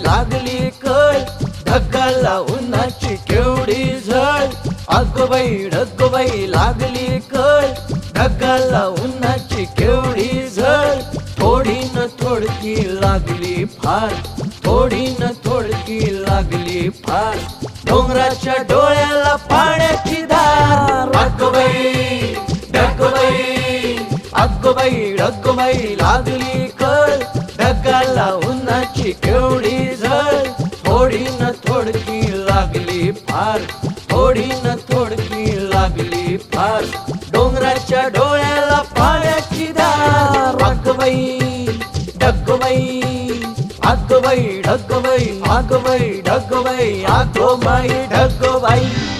लागली कळ, ढगाला उन्हाची केवढी झळ. ढगबाई लागली कळ, ढगाला उन्हाची केवढी झळ. थोडी न थोडकी लागली फार, थोडी न थोडकी लागली फार. डोंगराच्या डोळ्याला पाण्याची धार. ढगबाई लागली कळ, ढगाला उन्हाची केवढी झळ. थोडी न थोडकी लागली फार, थोडी न थोडकी लागली फार. डोंगराच्या डोळ्याला पाण्याची धार. ढगबाई ढगबाई ढगबाई ढगबाई ढगबाई ढगबाई.